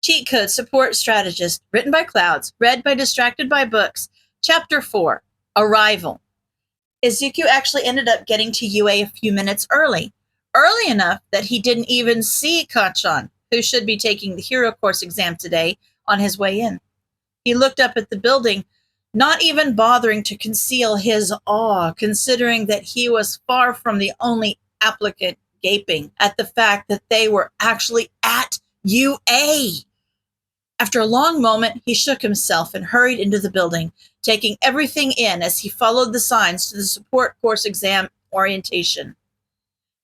Cheat Code Support Strategist, written by Clouds, read by Distracted by Books. Chapter 4, Arrival. Izuku actually ended up getting to UA a few minutes early enough that he didn't even see Kacchan, who should be taking the Hero Course exam today, on his way in. He looked up at the building, not even bothering to conceal his awe, considering that he was far from the only applicant gaping at the fact that they were actually at UA. After a long moment, he shook himself and hurried into the building, taking everything in as he followed the signs to the support course exam orientation.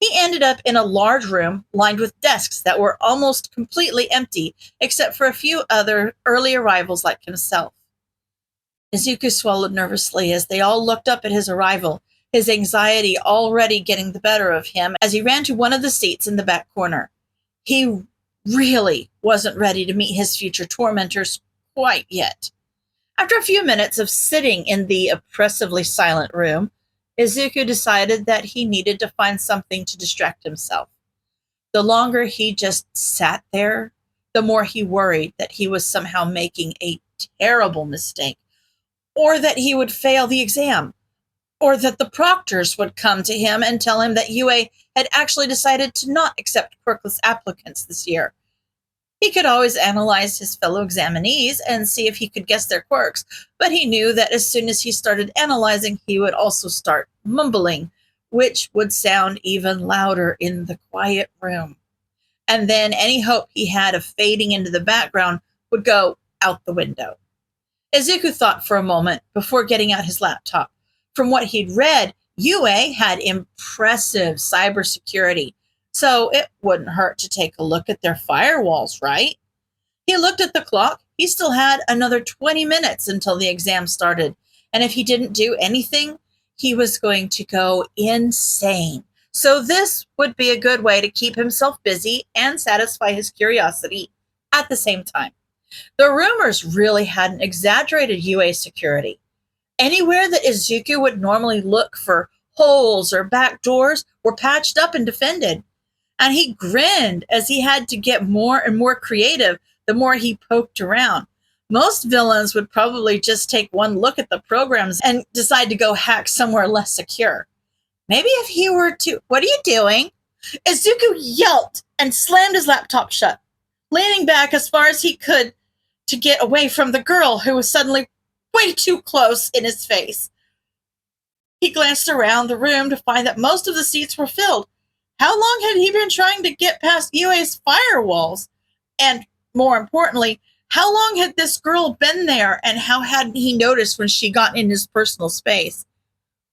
He ended up in a large room lined with desks that were almost completely empty, except for a few other early arrivals like himself. Izuku swallowed nervously as they all looked up at his arrival, his anxiety already getting the better of him as he ran to one of the seats in the back corner. He really wasn't ready to meet his future tormentors quite yet. After a few minutes of sitting in the oppressively silent room, Izuku decided that he needed to find something to distract himself. The longer he just sat there, the more he worried that he was somehow making a terrible mistake, or that he would fail the exam, or that the proctors would come to him and tell him that UA had actually decided to not accept quirkless applicants this year. He could always analyze his fellow examinees and see if he could guess their quirks, but he knew that as soon as he started analyzing, he would also start mumbling, which would sound even louder in the quiet room. And then any hope he had of fading into the background would go out the window. Izuku thought for a moment before getting out his laptop. From what he'd read, UA had impressive cybersecurity, so it wouldn't hurt to take a look at their firewalls, right? He looked at the clock. He still had another 20 minutes until the exam started, and if he didn't do anything, he was going to go insane. So this would be a good way to keep himself busy and satisfy his curiosity at the same time. The rumors really hadn't exaggerated UA security. Anywhere that Izuku would normally look for holes or back doors were patched up and defended. And he grinned as he had to get more and more creative the more he poked around. Most villains would probably just take one look at the programs and decide to go hack somewhere less secure. Maybe if he were to... What are you doing? Izuku yelped and slammed his laptop shut, leaning back as far as he could to get away from the girl who was suddenly way too close in his face. He glanced around the room to find that most of the seats were filled. How long had he been trying to get past UA's firewalls? And more importantly, how long had this girl been there, and how hadn't he noticed when she got in his personal space?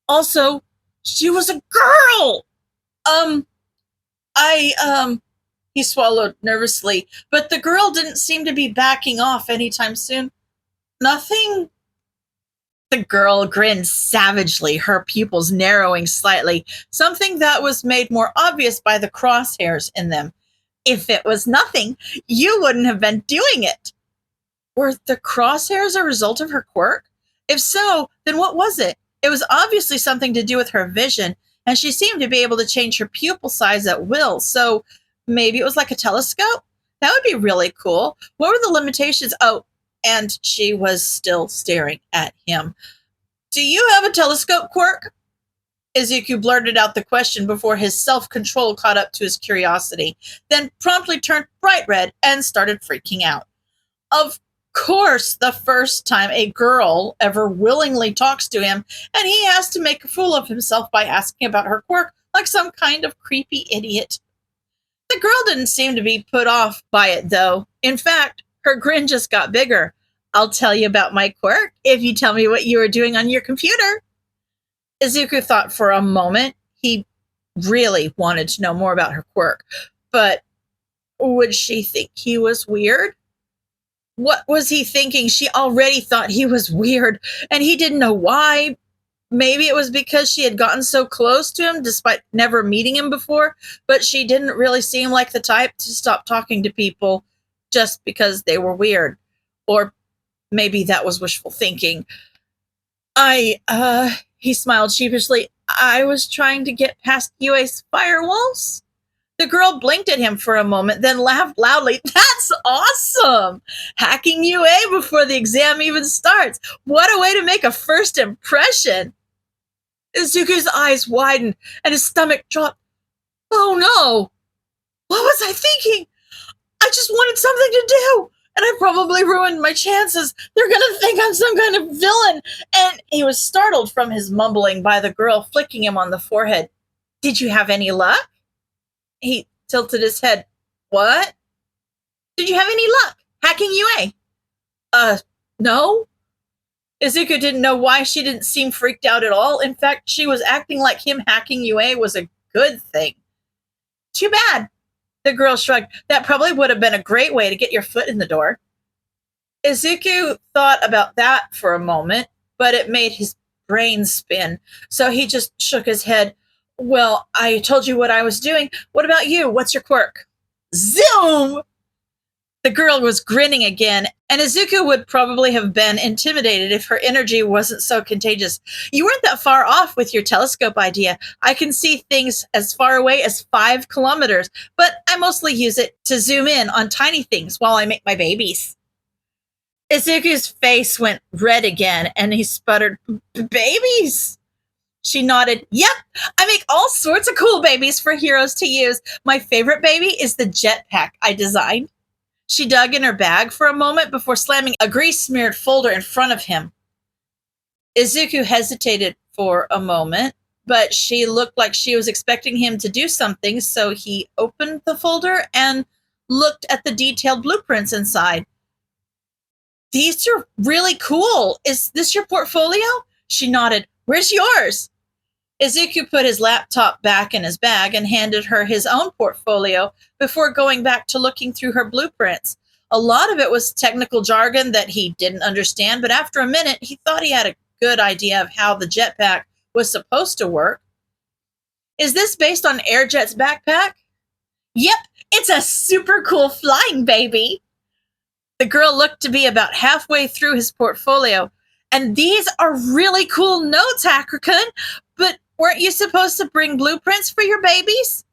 Also, she was a girl! He swallowed nervously, but the girl didn't seem to be backing off anytime soon. Nothing? The girl grinned savagely, her pupils narrowing slightly, something that was made more obvious by the crosshairs in them. If it was nothing, you wouldn't have been doing it. Were the crosshairs a result of her quirk? If so, then what was it? It was obviously something to do with her vision, and she seemed to be able to change her pupil size at will, so maybe it was like a telescope? That would be really cool. What were the limitations? Oh, and she was still staring at him. Do you have a telescope quirk? Izuku blurted out the question before his self-control caught up to his curiosity, then promptly turned bright red and started freaking out. Of course, the first time a girl ever willingly talks to him, and he has to make a fool of himself by asking about her quirk like some kind of creepy idiot. The girl didn't seem to be put off by it, though. In fact, her grin just got bigger. I'll tell you about my quirk if you tell me what you were doing on your computer. Izuku thought for a moment. He really wanted to know more about her quirk. But would she think he was weird? What was he thinking? She already thought he was weird, and he didn't know why. Maybe it was because she had gotten so close to him despite never meeting him before, but she didn't really seem like the type to stop talking to people just because they were weird. Or maybe that was wishful thinking. He smiled sheepishly. I was trying to get past UA's firewalls. The girl blinked at him for a moment, then laughed loudly. That's awesome! Hacking UA before the exam even starts. What a way to make a first impression. Izuku's eyes widened and his stomach dropped. Oh no! What was I thinking? I just wanted something to do, and I probably ruined my chances. They're gonna think I'm some kind of villain. And he was startled from his mumbling by the girl flicking him on the forehead. Did you have any luck? He tilted his head. What? Did you have any luck hacking UA? No. Izuku didn't know why she didn't seem freaked out at all. In fact, she was acting like him hacking UA was a good thing. Too bad. The girl shrugged. That probably would have been a great way to get your foot in the door. Izuku thought about that for a moment, but it made his brain spin. So he just shook his head. Well, I told you what I was doing. What about you? What's your quirk? Zoom! The girl was grinning again, and Izuku would probably have been intimidated if her energy wasn't so contagious. You weren't that far off with your telescope idea. I can see things as far away as 5 kilometers, but I mostly use it to zoom in on tiny things while I make my babies. Izuku's face went red again, and he sputtered, babies? She nodded. Yep, I make all sorts of cool babies for heroes to use. My favorite baby is the jetpack I designed. She dug in her bag for a moment before slamming a grease-smeared folder in front of him. Izuku hesitated for a moment, but she looked like she was expecting him to do something, so he opened the folder and looked at the detailed blueprints inside. These are really cool. Is this your portfolio? She nodded. Where's yours? Izuku put his laptop back in his bag and handed her his own portfolio before going back to looking through her blueprints. A lot of it was technical jargon that he didn't understand, but after a minute, he thought he had a good idea of how the jetpack was supposed to work. Is this based on Airjet's backpack? Yep, it's a super cool flying baby. The girl looked to be about halfway through his portfolio. And these are really cool notes, Hacker-kun, but weren't you supposed to bring blueprints for your babies?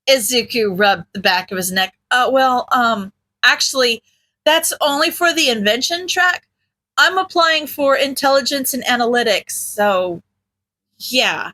Izuku rubbed the back of his neck. Actually, that's only for the invention track. I'm applying for intelligence and analytics, so yeah.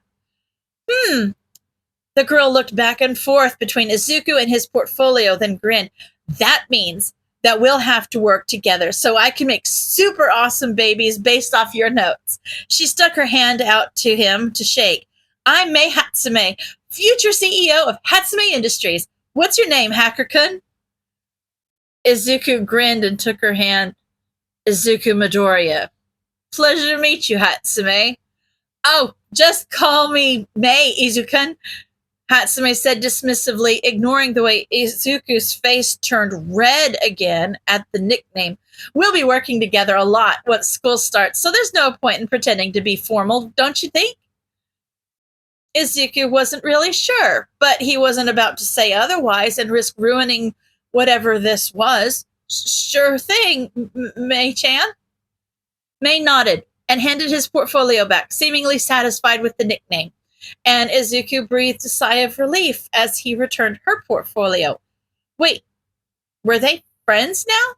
The girl looked back and forth between Izuku and his portfolio, then grinned. That means that we'll have to work together so I can make super awesome babies based off your notes. She stuck her hand out to him to shake. I'm Mei Hatsume, future CEO of Hatsume Industries. What's your name, Hacker-kun? Izuku grinned and took her hand. Izuku Midoriya. Pleasure to meet you, Hatsume. Oh, just call me Mei, Izuku-kun, Hatsume said dismissively, ignoring the way Izuku's face turned red again at the nickname. We'll be working together a lot once school starts, so there's no point in pretending to be formal, don't you think? Izuku wasn't really sure, but he wasn't about to say otherwise and risk ruining whatever this was. Sure thing, Mei-chan. Mei nodded and handed his portfolio back, seemingly satisfied with the nickname. And Izuku breathed a sigh of relief as he returned her portfolio. Wait, were they friends now?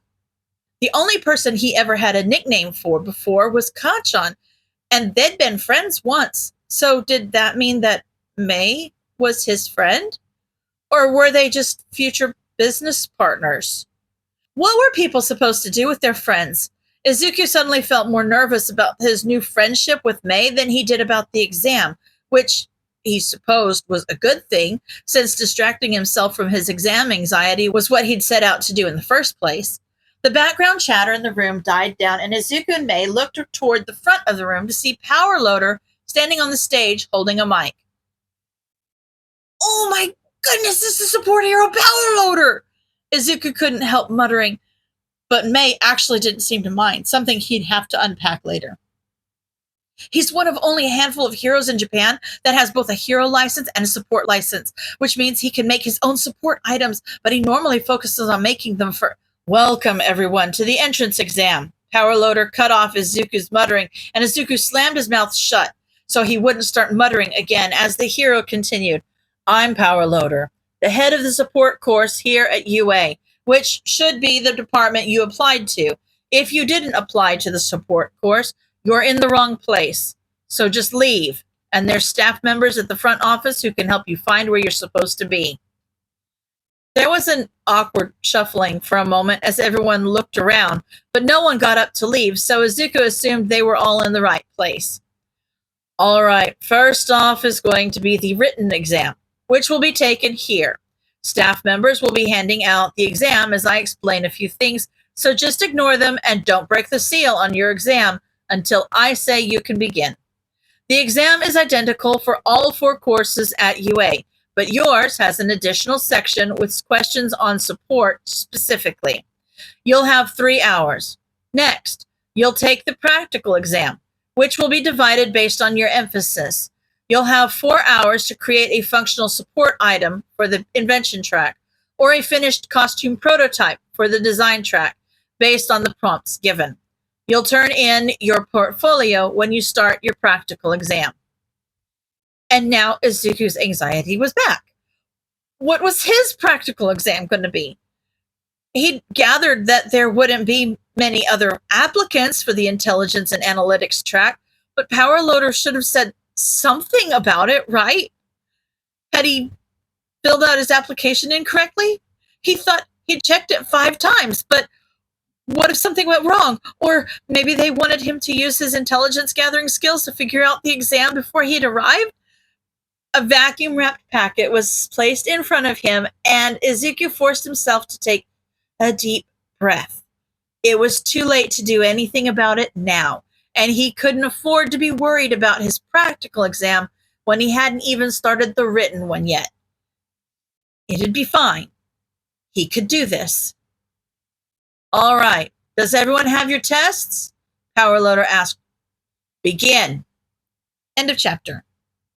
The only person he ever had a nickname for before was Kanchan, and they'd been friends once. So did that mean that Mei was his friend? Or were they just future business partners? What were people supposed to do with their friends? Izuku suddenly felt more nervous about his new friendship with Mei than he did about the exam, which he supposed was a good thing, since distracting himself from his exam anxiety was what he'd set out to do in the first place. The background chatter in the room died down, and Izuku and Mei looked toward the front of the room to see Power Loader standing on the stage holding a mic. Oh my goodness, this is Support Hero Power Loader! Izuku couldn't help muttering, but Mei actually didn't seem to mind, something he'd have to unpack later. He's one of only a handful of heroes in Japan that has both a hero license and a support license, which means he can make his own support items, but he normally focuses on making them for... Welcome, everyone, to the entrance exam. Power Loader cut off Izuku's muttering, and Izuku slammed his mouth shut so he wouldn't start muttering again as the hero continued. I'm Power Loader. the head of the support course here at UA, which should be the department you applied to. If you didn't apply to the support course, you're in the wrong place. So just leave. And there's staff members at the front office who can help you find where you're supposed to be. There was an awkward shuffling for a moment as everyone looked around, but no one got up to leave, so Izuku assumed they were all in the right place. All right, first off is going to be the written exam, which will be taken here. Staff members will be handing out the exam as I explain a few things, so just ignore them and don't break the seal on your exam until I say you can begin. The exam is identical for all 4 courses at UA, but yours has an additional section with questions on support specifically. You'll have 3 hours. Next, you'll take the practical exam, which will be divided based on your emphasis. You'll have 4 hours to create a functional support item for the invention track, or a finished costume prototype for the design track, based on the prompts given. You'll turn in your portfolio when you start your practical exam. And now Izuku's anxiety was back. What was his practical exam going to be? He'd gathered that there wouldn't be many other applicants for the intelligence and analytics track, but Power Loader should have said something about it, right? Had he filled out his application incorrectly? He thought he'd checked it 5 times, but what if something went wrong? Or maybe they wanted him to use his intelligence gathering skills to figure out the exam before he'd arrived? A vacuum-wrapped packet was placed in front of him, and Izuku forced himself to take a deep breath. It was too late to do anything about it now, and he couldn't afford to be worried about his practical exam when he hadn't even started the written one yet. It'd be fine. He could do this. All right, does everyone have your tests? Power Loader asked. Begin. End of chapter.